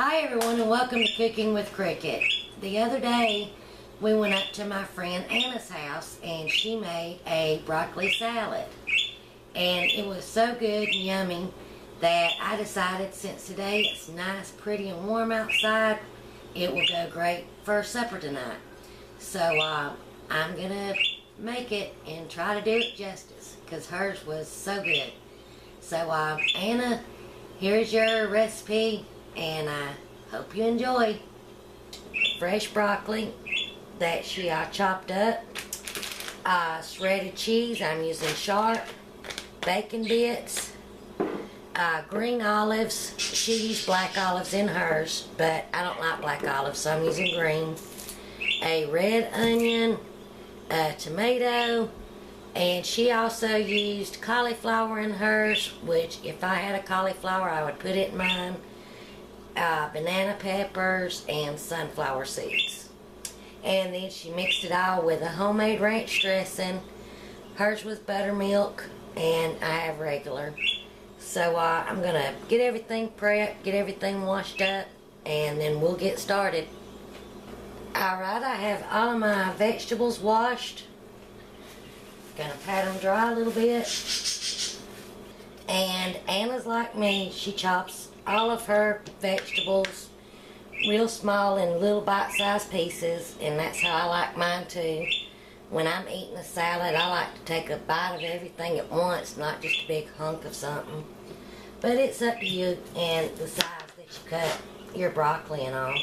Hi everyone and welcome to Cooking with Cricket. The other day we went up to my friend Anna's house and she made a broccoli salad. And it was so good and yummy that I decided since today it's nice, pretty and warm outside, it will go great for supper tonight. So I'm going to make it and try to do it justice because hers was so good. So Anna, here's your recipe. And I hope you enjoy. Fresh broccoli that she chopped up. Shredded cheese, I'm using Sharp. Bacon bits. Green olives. She used black olives in hers, but I don't like black olives, so I'm using green. A red onion. A tomato. And she also used cauliflower in hers, which if I had a cauliflower, I would put it in mine. Banana peppers and sunflower seeds, and then she mixed it all with a homemade ranch dressing. Hers was buttermilk and I have regular. So I'm gonna get everything prepped, get everything washed up, and then we'll get started. Alright, I have all of my vegetables washed. Gonna pat them dry a little bit. And Anna's like me, she chops all of her vegetables real small in little bite-sized pieces, and that's how I like mine too. When I'm eating a salad, I like to take a bite of everything at once, not just a big hunk of something. But it's up to you and the size that you cut your broccoli and all.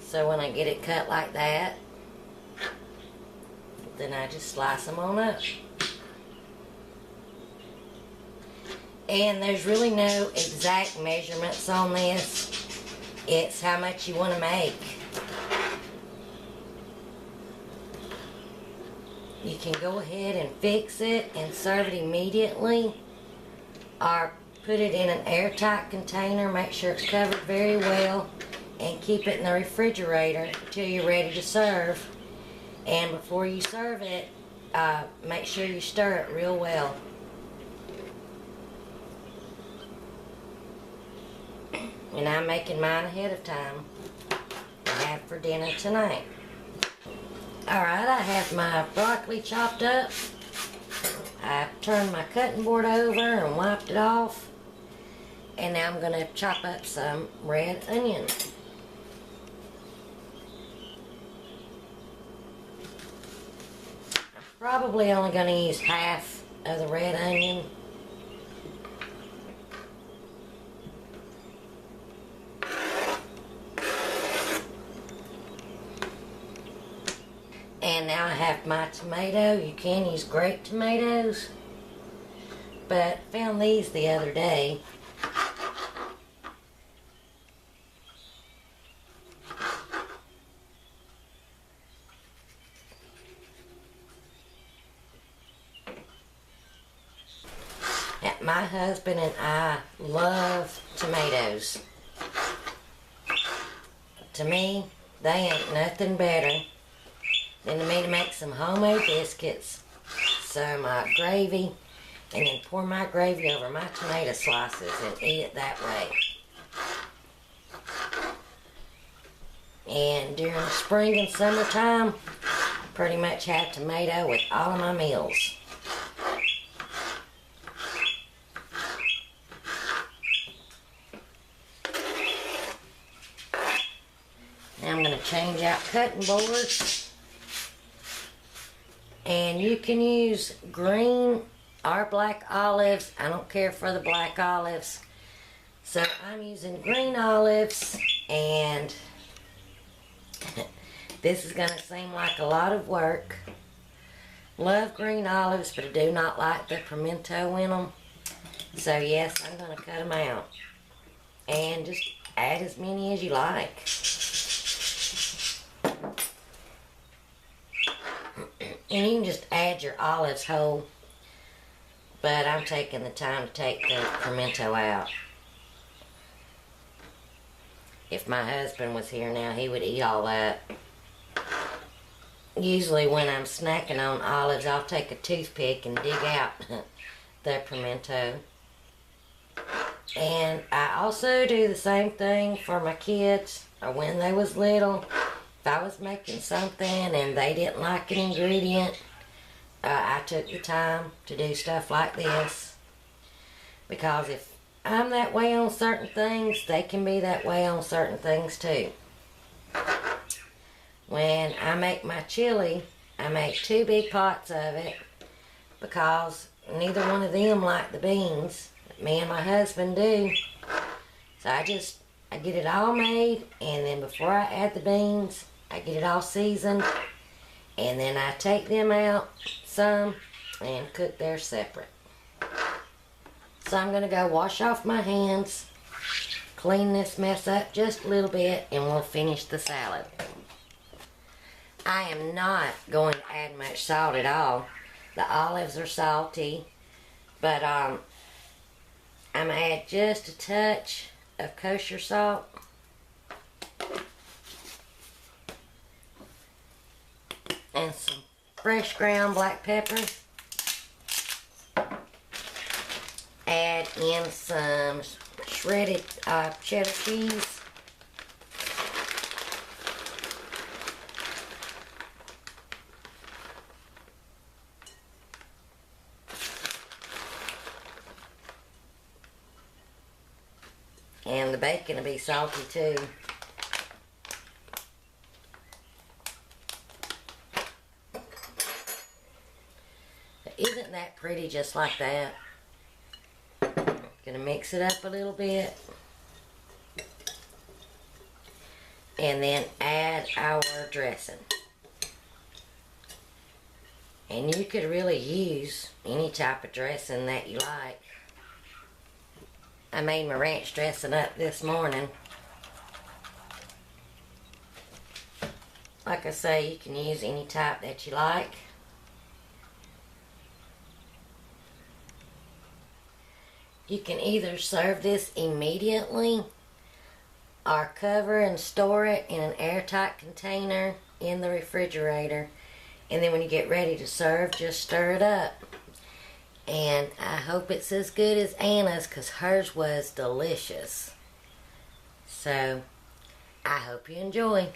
So when I get it cut like that, then I just slice them on up. And there's really no exact measurements on this. It's how much you want to make. You can go ahead and fix it and serve it immediately, or put it in an airtight container. Make sure it's covered very well and keep it in the refrigerator until you're ready to serve. And before you serve it, make sure you stir it real well. And I'm making mine ahead of time to have for dinner tonight. Alright, I have my broccoli chopped up. I've turned my cutting board over and wiped it off. And now I'm going to chop up some red onion. Probably only going to use half of the red onion. And now I have my tomato. You can use grape tomatoes, but I found these the other day. My husband and I love tomatoes. To me, they ain't nothing better than me to make some homemade biscuits, some gravy, and then pour my gravy over my tomato slices and eat it that way. And during the spring and summertime, pretty much have tomato with all of my meals. Now I'm going to change out cutting boards. And you can use green or black olives. I don't care for the black olives. So I'm using green olives, and this is going to seem like a lot of work. Love green olives, but I do not like the pimento in them. So yes, I'm going to cut them out. And just add as many as you like. And you can just add your olives whole, but I'm taking the time to take the pimento out. If my husband was here now, he would eat all that. usually when I'm snacking on olives, I'll take a toothpick and dig out the pimento. And I also do the same thing for my kids, or when they was little. If I was making something and they didn't like an ingredient, I took the time to do stuff like this. Because if I'm that way on certain things, they can be that way on certain things too. When I make my chili, I make 2 big pots of it because neither one of them like the beans. Me and my husband do. So I get it all made, and then before I add the beans, I get it all seasoned, and then I take them out some and cook theirs separate. So I'm going to go wash off my hands, clean this mess up just a little bit, and we'll finish the salad. I am not going to add much salt at all. The olives are salty, but I'm going to add just a touch of kosher salt. And some fresh ground black pepper. Add in some shredded cheddar cheese. And the bacon will be salty too. Isn't that pretty just like that? Gonna mix it up a little bit. And then add our dressing. And you could really use any type of dressing that you like. I made my ranch dressing up this morning. Like I say, you can use any type that you like. You can either serve this immediately or cover and store it in an airtight container in the refrigerator. And then when you get ready to serve, just stir it up. And I hope it's as good as Anna's, because hers was delicious. So, I hope you enjoy.